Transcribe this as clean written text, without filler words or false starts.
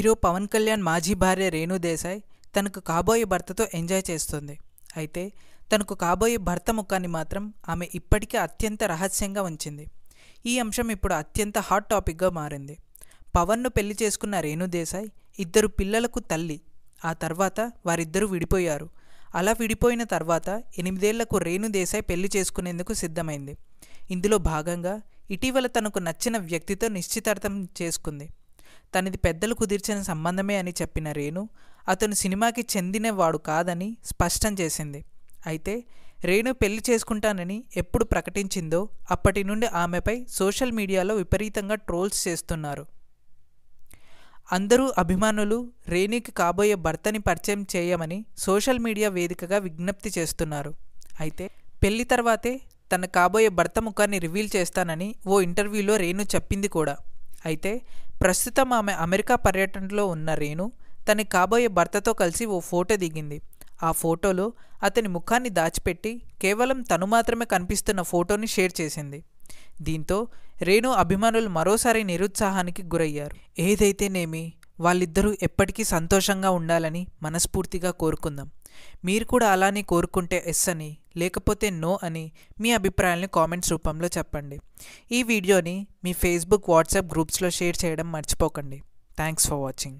Hero Pawan Kalyan మాజీ భార్య రేణు దేశాయ్ తనకు కాబోయే భర్తతో ఎంజాయ్ చేస్తుంది. అయితే తనకు కాబోయే భర్త ముఖాన్ని మాత్రం ఆమె ఇప్పటికీ అత్యంత రహస్యంగా ఉంచింది. ఈ అంశం ఇప్పుడు అత్యంత హాట్ టాపిక్గా మారింది. పవన్ను పెళ్లి చేసుకున్న రేణు దేశాయ్ 2 పిల్లలకు తల్లి. ఆ తర్వాత వారిద్దరూ విడిపోయారు. అలా విడిపోయిన తర్వాత 8 ఏళ్లకు రేణు దేశాయ్ పెళ్లి చేసుకునేందుకు సిద్ధమైంది. ఇందులో భాగంగా ఇటీవల తనకు నచ్చిన వ్యక్తితో నిశ్చితార్థం చేసుకుంది. తనది పెద్దలు కుదిర్చిన సంబంధమే అని చెప్పిన రేణు అతను సినిమాకి చెందినవాడు కాదని స్పష్టం చేసింది. అయితే రేణు పెళ్లి చేసుకుంటానని ఎప్పుడు ప్రకటించిందో అప్పటి నుండి ఆమెపై సోషల్ మీడియాలో విపరీతంగా ట్రోల్స్ చేస్తున్నారు. అందరూ అభిమానులు రేణుకి కాబోయే భర్తని పరిచయం చేయమని సోషల్ మీడియా వేదికగా విజ్ఞప్తి చేస్తున్నారు. అయితే పెళ్లి తర్వాతే తన కాబోయే భర్త ముఖాన్ని రివీల్ చేస్తానని ఓ ఇంటర్వ్యూలో రేణు చెప్పింది కూడా. అయితే ప్రస్తుతం ఆమె అమెరికా పర్యటనలో ఉన్న రేణు తన కాబోయే భర్తతో కలిసి ఓ ఫోటో దిగింది. ఆ ఫోటోలో అతని ముఖాన్ని దాచిపెట్టి కేవలం తను మాత్రమే కనిపిస్తున్న ఫోటోని షేర్ చేసింది. దీంతో రేణు అభిమానులు మరోసారి నిరుత్సాహానికి గురయ్యారు. ఏదైతేనేమి వాళ్ళిద్దరూ ఎప్పటికీ సంతోషంగా ఉండాలని మనస్ఫూర్తిగా కోరుకుందాం. మీరు కూడా అలానే కోరుకుంటే ఎస్ అని, లేకపోతే నో అని మీ అభిప్రాయాలను కామెంట్స్ రూపంలో చెప్పండి. ఈ వీడియోని మీ ఫేస్బుక్, వాట్సాప్ గ్రూప్స్లో షేర్ చేయడం మర్చిపోకండి. Thanks for watching.